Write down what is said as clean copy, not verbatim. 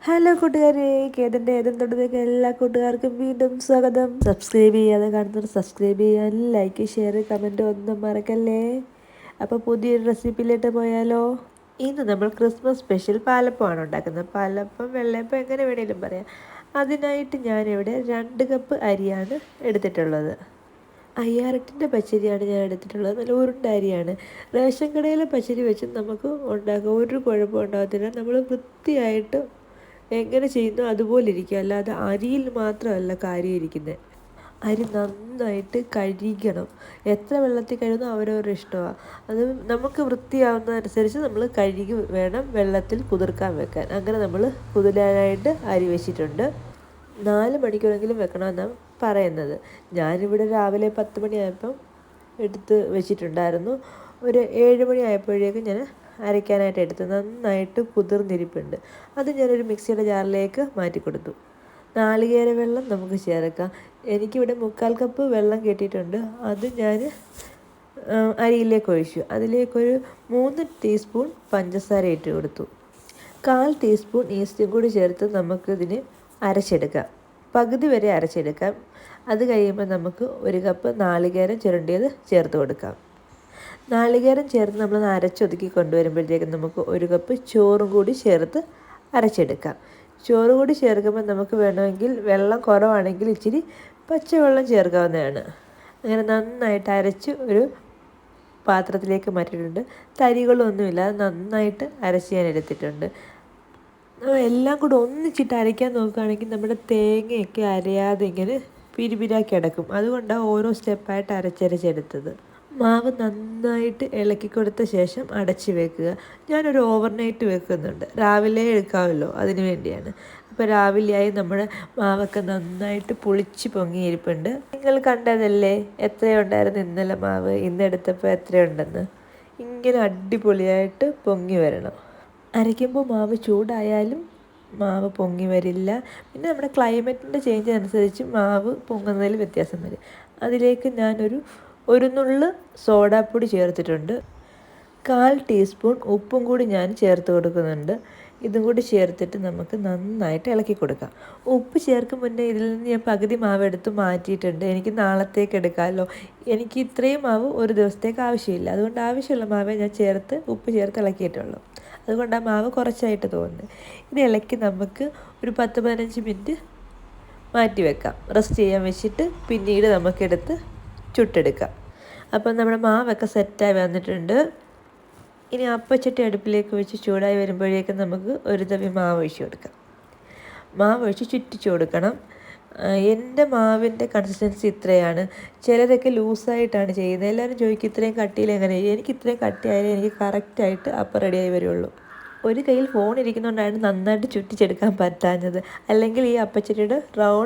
Hello കൂട്ടുകാരെ, കേതിൻ്റെ ഏതും തൊട്ടതൊക്കെ എല്ലാ കൂട്ടുകാർക്കും വീണ്ടും സ്വാഗതം. സബ്സ്ക്രൈബ് ചെയ്യാതെ കാണുന്നവർ സബ്സ്ക്രൈബ് ചെയ്യാൻ, ലൈക്ക്, ഷെയർ, കമൻറ്റ് ഒന്നും മറക്കല്ലേ. അപ്പോൾ പുതിയൊരു റെസിപ്പിയിലോട്ട് പോയാലോ. ഇന്ന് നമ്മൾ ക്രിസ്മസ് സ്പെഷ്യൽ പാലപ്പമാണ് ഉണ്ടാക്കുന്നത്. പാലപ്പം, വെള്ളയപ്പം എങ്ങനെ വേണേലും പറയാം. അതിനായിട്ട് ഞാനിവിടെ 2 കപ്പ് അരിയാണ് എടുത്തിട്ടുള്ളത്. 5000 പച്ചരിയാണ് ഞാൻ എടുത്തിട്ടുള്ളത്. നല്ല ഉരുണ്ട അരിയാണ്. റേഷൻ കടയിലെ പച്ചരി വെച്ച് നമുക്ക് ഉണ്ടാക്കാം, ഒരു കുഴപ്പം ഉണ്ടാകത്തില്ല. നമ്മൾ വൃത്തിയായിട്ട് എങ്ങനെ ചെയ്യുന്നു അതുപോലെ ഇരിക്കുക, അല്ലാതെ അരിയിൽ മാത്രമല്ല കാര്യം ഇരിക്കുന്നത്. അരി നന്നായിട്ട് കഴുകണം. എത്ര വെള്ളത്തിൽ കഴുകുന്നോ അവരവരുടെ ഇഷ്ടമാണ്. അത് നമുക്ക് വൃത്തിയാവുന്നതനുസരിച്ച് നമ്മൾ കഴുകി വേണം വെള്ളത്തിൽ കുതിർക്കാൻ വെക്കാൻ. അങ്ങനെ നമ്മൾ കുതിരാനായിട്ട് അരി വെച്ചിട്ടുണ്ട്. 4 മണിക്കൂറെങ്കിലും വെക്കണമെന്നാണ് പറയുന്നത്. ഞാനിവിടെ രാവിലെ 10 മണിയായപ്പം എടുത്ത് വെച്ചിട്ടുണ്ടായിരുന്നു. ഒരു 7 മണി ആയപ്പോഴേക്കും ഞാൻ അരയ്ക്കാനായിട്ട് എടുത്ത് നന്നായിട്ട് കുതിർന്നിരിപ്പുണ്ട്. അത് ഞാനൊരു മിക്സിയുടെ ജാറിലേക്ക് മാറ്റി കൊടുത്തു. നാളികേര വെള്ളം നമുക്ക് ചേർക്കാം. എനിക്കിവിടെ 3/4 കപ്പ് വെള്ളം കെട്ടിയിട്ടുണ്ട്. അത് ഞാൻ അരിയിലേക്ക് ഒഴിച്ചു. അതിലേക്കൊരു 3 ടീസ്പൂൺ പഞ്ചസാര ഇട്ട് കൊടുത്തു. 1/4 ടീസ്പൂൺ ഈസ്റ്റും കൂടി ചേർത്ത് നമുക്കിതിന് അരച്ചെടുക്കാം. പകുതി വരെ അരച്ചെടുക്കാം. അത് കഴിയുമ്പോൾ നമുക്ക് 1 കപ്പ് നാളികേരം ചുരണ്ടിയത് ചേർത്ത് കൊടുക്കാം. നാളികേരം ചേർത്ത് നമ്മൾ അരച്ചൊതുക്കി കൊണ്ടുവരുമ്പോഴത്തേക്കും നമുക്ക് 1 കപ്പ് ചോറും കൂടി ചേർത്ത് അരച്ചെടുക്കാം. ചോറ് കൂടി ചേർക്കുമ്പോൾ നമുക്ക് വേണമെങ്കിൽ വെള്ളം കുറവാണെങ്കിൽ ഇച്ചിരി പച്ചവെള്ളം ചേർക്കാവുന്നതാണ്. അങ്ങനെ നന്നായിട്ട് അരച്ച് ഒരു പാത്രത്തിലേക്ക് മാറ്റിയിട്ടുണ്ട്. തരികളൊന്നുമില്ലാതെ നന്നായിട്ട് അരച്ച് ഞാൻ എടുത്തിട്ടുണ്ട്. എല്ലാം കൂടെ ഒന്നിച്ചിട്ട് അരയ്ക്കാൻ നോക്കുകയാണെങ്കിൽ നമ്മുടെ തേങ്ങയൊക്കെ അരയാതെ ഇങ്ങനെ പിരിപിരാക്കി കിടക്കും. അതുകൊണ്ടാണ് ഓരോ സ്റ്റെപ്പായിട്ട് അരച്ചരച്ചെടുത്തത്. മാവ് നന്നായിട്ട് ഇളക്കി കൊടുത്ത ശേഷം അടച്ച് വെക്കുക. ഞാനൊരു ഓവർനൈറ്റ് വെക്കുന്നുണ്ട്. രാവിലെ എടുക്കാമല്ലോ, അതിന് വേണ്ടിയാണ്. അപ്പോൾ രാവിലെയായി നമ്മുടെ മാവൊക്കെ നന്നായിട്ട് പുളിച്ച് പൊങ്ങിയിരിപ്പുണ്ട്. നിങ്ങൾ കണ്ടതല്ലേ എത്രയുണ്ടായിരുന്നു ഇന്നലെ മാവ്, ഇന്നെടുത്തപ്പോൾ എത്രയുണ്ടെന്ന്. ഇങ്ങനെ അടിപൊളിയായിട്ട് പൊങ്ങി വരണം. അരയ്ക്കുമ്പോൾ മാവ് ചൂടായാലും മാവ് പൊങ്ങി വരില്ല. പിന്നെ നമ്മുടെ ക്ലൈമറ്റിൻ്റെ ചേഞ്ച് അനുസരിച്ച് മാവ് പൊങ്ങുന്നതിൽ വ്യത്യാസം വരും. അതിലേക്ക് ഒരു നുള്ള് സോഡാപ്പൊടി ചേർത്തിട്ടുണ്ട്. 1/4 ടീസ്പൂൺ ഉപ്പും കൂടി ഞാൻ ചേർത്ത് കൊടുക്കുന്നുണ്ട്. ഇതും കൂടി ചേർത്തിട്ട് നമുക്ക് നന്നായിട്ട് ഇളക്കി കൊടുക്കാം. ഉപ്പ് ചേർക്കും മുന്നേ ഇതിൽ നിന്ന് ഞാൻ പകുതി മാവ് എടുത്ത് മാറ്റിയിട്ടുണ്ട്. എനിക്ക് നാളത്തേക്ക് എടുക്കാമല്ലോ. എനിക്ക് ഇത്രയും മാവ് ഒരു ദിവസത്തേക്ക് ആവശ്യമില്ല. അതുകൊണ്ട് ആവശ്യമുള്ള മാവേ ഞാൻ ഉപ്പ് ചേർത്ത് ഇളക്കിയിട്ടുള്ളൂ. അതുകൊണ്ട് ആ മാവ് കുറച്ചായിട്ട് തോന്നുന്നത്. ഇത് ഇളക്കി നമുക്ക് ഒരു 10-15 മിനിറ്റ് മാറ്റി വെക്കാം. റെസ്റ്റ് ചെയ്യാൻ വെച്ചിട്ട് പിന്നീട് നമുക്കെടുത്ത് ചുട്ടെടുക്കാം. അപ്പം നമ്മുടെ മാവൊക്കെ സെറ്റായി വന്നിട്ടുണ്ട്. ഇനി അപ്പച്ചട്ടി അടുപ്പിലേക്ക് വെച്ച് ചൂടായി വരുമ്പോഴേക്കും നമുക്ക് ഒരു തവി മാവ് ഒഴിച്ച് കൊടുക്കാം. മാവ് ഒഴിച്ച് ചുറ്റിച്ച് കൊടുക്കണം. എൻ്റെ മാവിൻ്റെ കൺസിസ്റ്റൻസി ഇത്രയാണ്. ചിലരൊക്കെ ലൂസായിട്ടാണ് ചെയ്യുന്നത്. എല്ലാവരും ചോദിക്കും ഇത്രയും കട്ടിയിൽ എങ്ങനെ ചെയ്യും. എനിക്ക് ഇത്രയും കട്ടിയായാലേ എനിക്ക് കറക്റ്റായിട്ട് അപ്പം റെഡിയായി വരുള്ളൂ. ഒരു കയ്യിൽ ഫോൺ ഇരിക്കുന്നതുകൊണ്ടാണ് നന്നായിട്ട് ചുറ്റിച്ചെടുക്കാൻ പറ്റാഞ്ഞത്. അല്ലെങ്കിൽ ഈ അപ്പച്ചട്ടിയുടെ റൗണ്ട്